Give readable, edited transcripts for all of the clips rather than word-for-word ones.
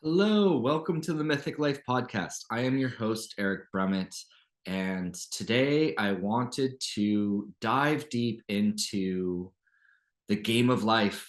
Hello, welcome to the Mythic Life Podcast. I am your host, Eric Brumett, and today I wanted to dive deep into the game of life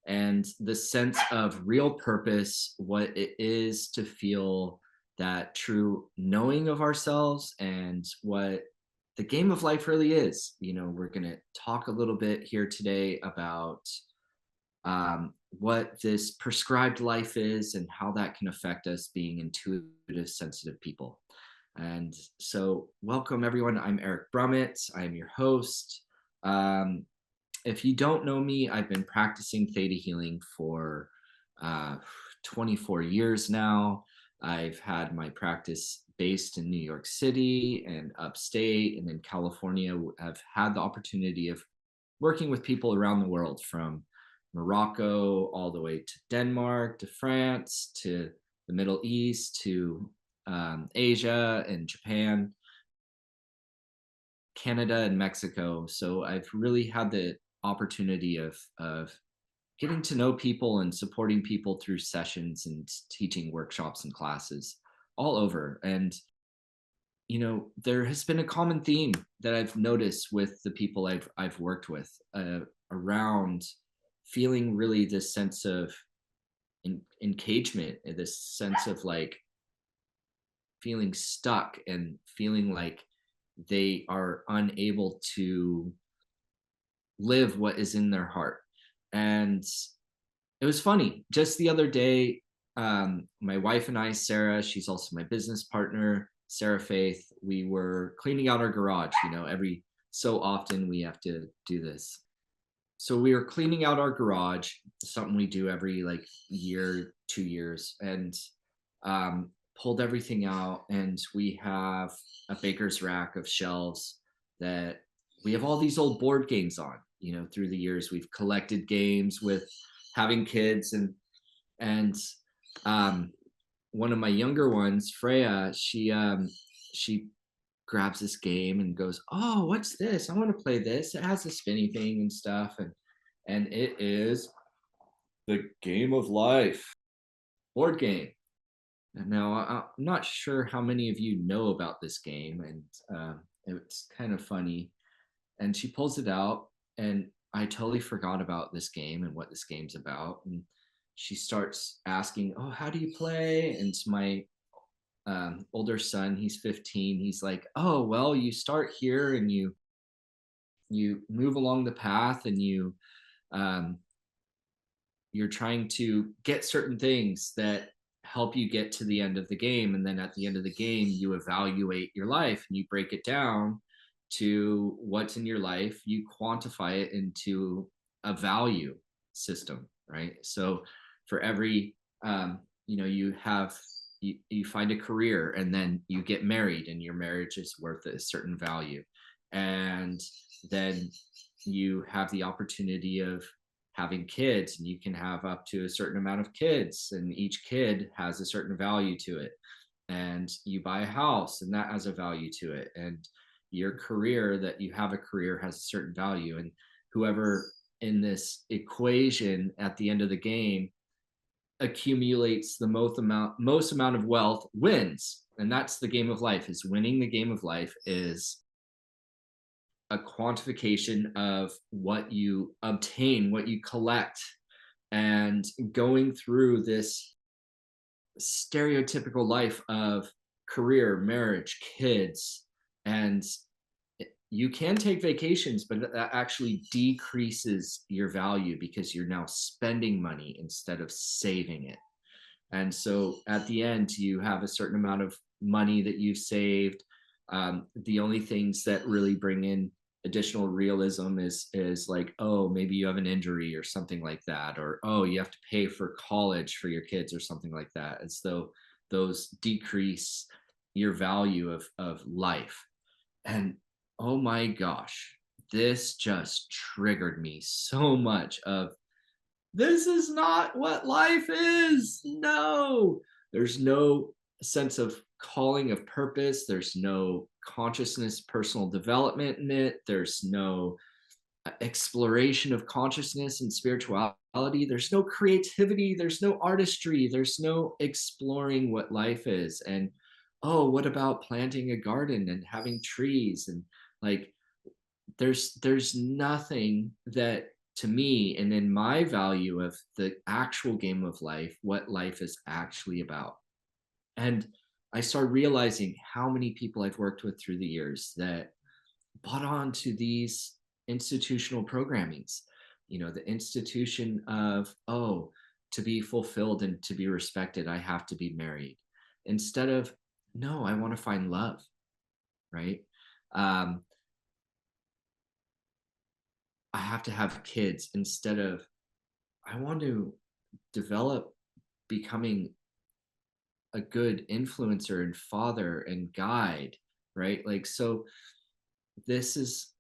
and the sense of real purpose, what it is to feel that true knowing of ourselves and what the game of life really is. We're going to talk a little bit here today about what this prescribed life is and how that can affect us being intuitive, sensitive people. And so, welcome everyone. I'm Eric Brumett. I'm your host. Um, if you don't know me, I've been practicing theta healing for uh, 24 years now. I've had my practice based in New York City and upstate, and in California. I've had the opportunity of working with people around the world, from Morocco all the way to Denmark, to France, to the Middle East, to Asia and Japan, Canada and Mexico. So I've really had the opportunity of getting to know people and supporting people through sessions and teaching workshops and classes all over. And there has been a common theme that I've noticed with the people I've worked with around feeling really this sense of engagement, and this sense of like feeling stuck and feeling like they are unable to live what is in their heart. And it was funny. Just the other day, my wife and I, Sarah, she's also my business partner, Sarah Faith, we were cleaning out our garage. Every so often we have to do this. So we were cleaning out our garage, something we do every like year, 2 years, and pulled everything out. And we have a baker's rack of shelves that we have all these old board games on. Through the years, we've collected games with having kids, and one of my younger ones, Freya, she grabs this game and goes, "Oh, what's this? I want to play this. It has a spinny thing and stuff." And it is the Game of Life board game. And now I'm not sure how many of you know about this game, and it's kind of funny. And she pulls it out, and I totally forgot about this game and what this game's about. And she starts asking, "Oh, how do you play?" And to my older son, he's 15. He's like, "Oh, well, you start here and you move along the path, and um, you're trying to get certain things that help you get to the end of the game. And then at the end of the game, you evaluate your life and you break it down to what's in your life. You quantify it into a value system, right? So for every, you find a career, and then you get married, and your marriage is worth a certain value. And then you have the opportunity of having kids, and you can have up to a certain amount of kids, and each kid has a certain value to it. And you buy a house, and that has a value to it. And your career, that you have a career, has a certain value. And whoever in this equation at the end of the game accumulates the most amount of wealth wins. And that's the game of life. Is winning the game of life is a quantification of what you obtain, what you collect, and going through this stereotypical life of career, marriage, kids. And you can take vacations, but that actually decreases your value because you're now spending money instead of saving it. And so at the end, you have a certain amount of money that you've saved. The only things that really bring in additional realism is like, oh, maybe you have an injury or something like that, or oh, you have to pay for college for your kids or something like that. As though those decrease your value of life. And oh my gosh, this just triggered me so much of, this is not what life is. No, there's no sense of calling, of purpose. There's no consciousness, personal development in it. There's no exploration of consciousness and spirituality. There's no creativity, there's no artistry, there's no exploring what life is. And oh, what about planting a garden and having trees? And like, there's nothing that, to me, and in my value of the actual game of life, what life is actually about. And I started realizing how many people I've worked with through the years that bought on to these institutional programmings, the institution of, oh, to be fulfilled and to be respected, I have to be married, instead of, no, I want to find love, right? um, I have to have kids, instead of, I want to develop becoming a good influencer and father and guide, right? Like, so this is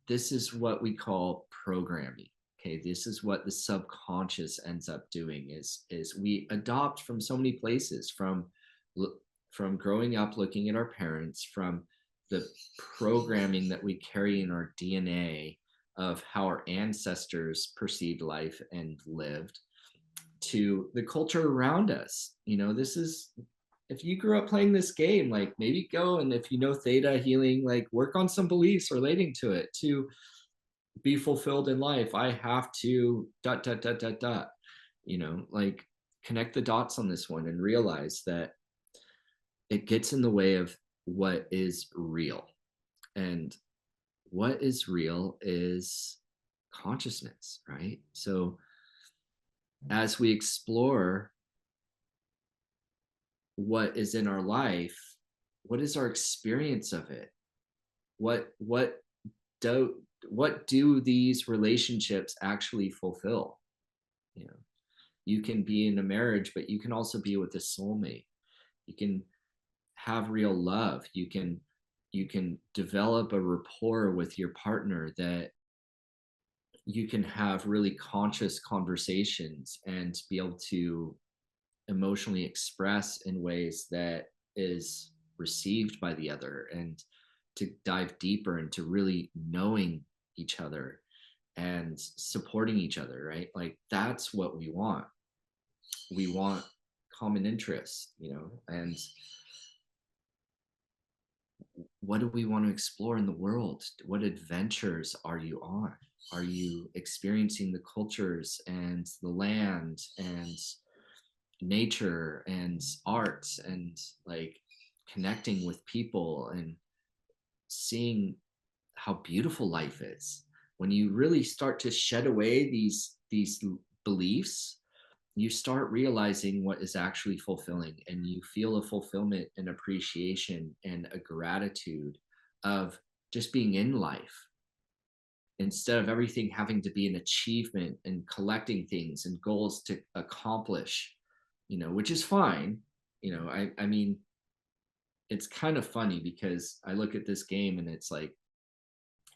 this is what we call programming. Okay, this is what the subconscious ends up doing, is we adopt from so many places, from growing up looking at our parents, from the programming that we carry in our DNA of how our ancestors perceived life and lived, to the culture around us. This is, if you grew up playing this game, like, maybe go, and if you know theta healing, like, work on some beliefs relating to it. To be fulfilled in life, I have to dot dot dot dot dot. Like, connect the dots on this one and realize that it gets in the way of what is real. And what is real is consciousness, right? So as we explore what is in our life, what is our experience of it? What do what do these relationships actually fulfill? You know, you can be in a marriage, but you can also be with a soulmate. You can have real love. You can develop a rapport with your partner, that you can have really conscious conversations and be able to emotionally express in ways that is received by the other, and to dive deeper into really knowing each other and supporting each other, right? Like, that's what we want. We want common interests, and what do we want to explore in the world? What adventures are you on? Are you experiencing the cultures and the land and nature and art, and like connecting with people and seeing how beautiful life is? When you really start to shed away these beliefs, you start realizing what is actually fulfilling, and you feel a fulfillment and appreciation and a gratitude of just being in life, instead of everything having to be an achievement and collecting things and goals to accomplish, which is fine. I mean, it's kind of funny because I look at this game and it's like,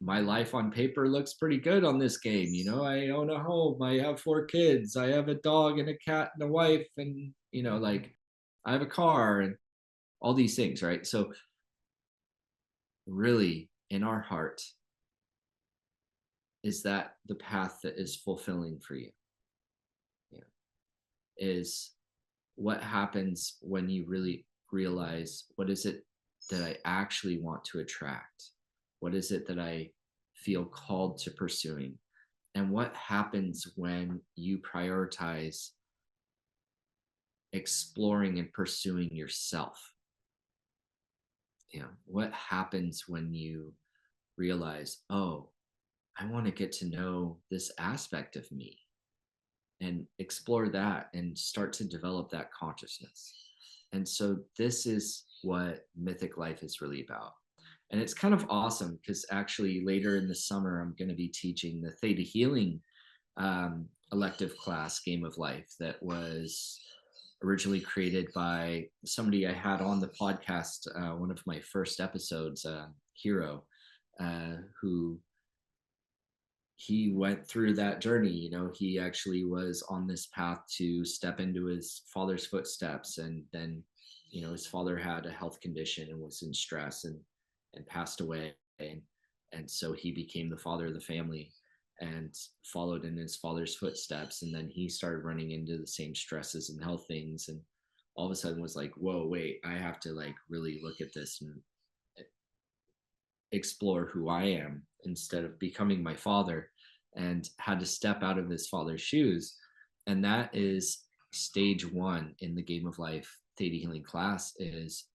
my life on paper looks pretty good on this game. I own a home, I have 4 kids, I have a dog and a cat and a wife, and like, I have a car and all these things, right? So really, in our heart, is that the path that is fulfilling for you? Yeah. Is what happens when you really realize, what is it that I actually want to attract? What is it that I feel called to pursuing? And what happens when you prioritize exploring and pursuing yourself? What happens when you realize, oh, I want to get to know this aspect of me, and explore that and start to develop that consciousness? And so this is what Mythic Life is really about. And it's kind of awesome because actually later in the summer, I'm going to be teaching the Theta Healing elective class, Game of Life, that was originally created by somebody I had on the podcast, one of my first episodes, Hero, who he went through that journey. He actually was on this path to step into his father's footsteps, and then his father had a health condition and was in stress and passed away, and so he became the father of the family. and followed in his father's footsteps. And then he started running into the same stresses and health things. And all of a sudden was like, whoa, wait, I have to like really look at this and explore who I am instead of becoming my father, and had to step out of his father's shoes. And that is stage one in the Game of Life Theta Healing class, is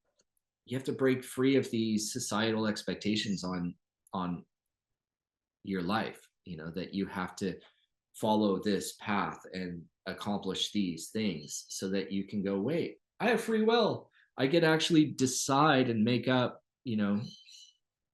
you have to break free of these societal expectations on your life, that you have to follow this path and accomplish these things so that you can go, wait, I have free will. I get to actually decide and make up,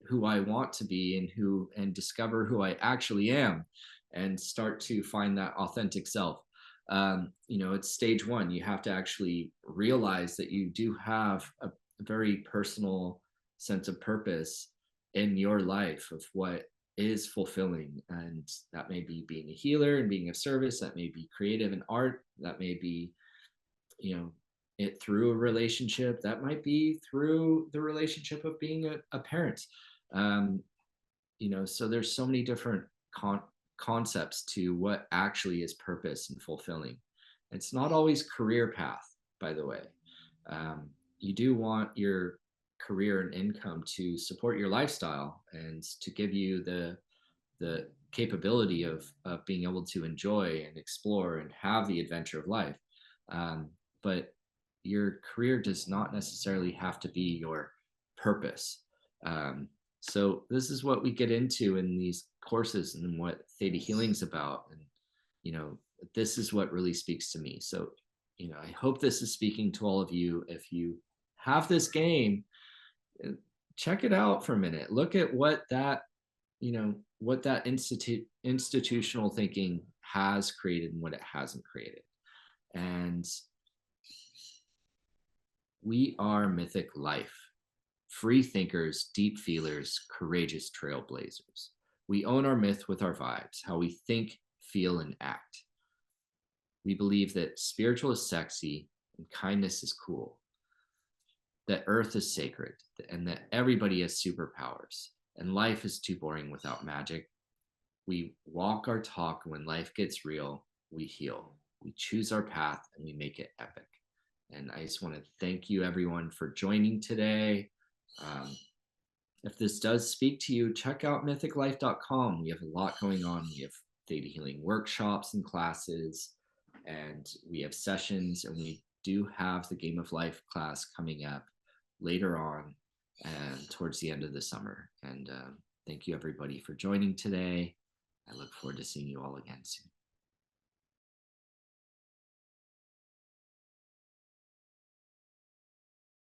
who I want to be, and discover who I actually am, and start to find that authentic self. It's stage one. You have to actually realize that you do have a very personal sense of purpose in your life of what is fulfilling. And that may be being a healer and being of service. That may be creative and art. That may be, it through a relationship. That might be through the relationship of being a parent. um, so there's so many different concepts to what actually is purpose and fulfilling. It's not always career path, by the way. You do want your career and income to support your lifestyle and to give you the capability of being able to enjoy and explore and have the adventure of life. But your career does not necessarily have to be your purpose. So this is what we get into in these courses and what Theta Healing's about. And, this is what really speaks to me. So, I hope this is speaking to all of you. If you have this game, check it out for a minute. Look at what that, institutional thinking has created and what it hasn't created. And we are Mythic Life. Free thinkers, deep feelers, courageous trailblazers. We own our myth with our vibes, how we think, feel, and act. We believe that spiritual is sexy and kindness is cool, that earth is sacred, and that everybody has superpowers, and life is too boring without magic. We walk our talk, and when life gets real, we heal. We choose our path, and we make it epic. And I just want to thank you, everyone, for joining today. If this does speak to you, check out mythiclife.com. We have a lot going on. We have Theta Healing workshops and classes, and we have sessions, and we do have the Game of Life class coming up later on and towards the end of the summer. And thank you, everybody, for joining today. I look forward to seeing you all again soon.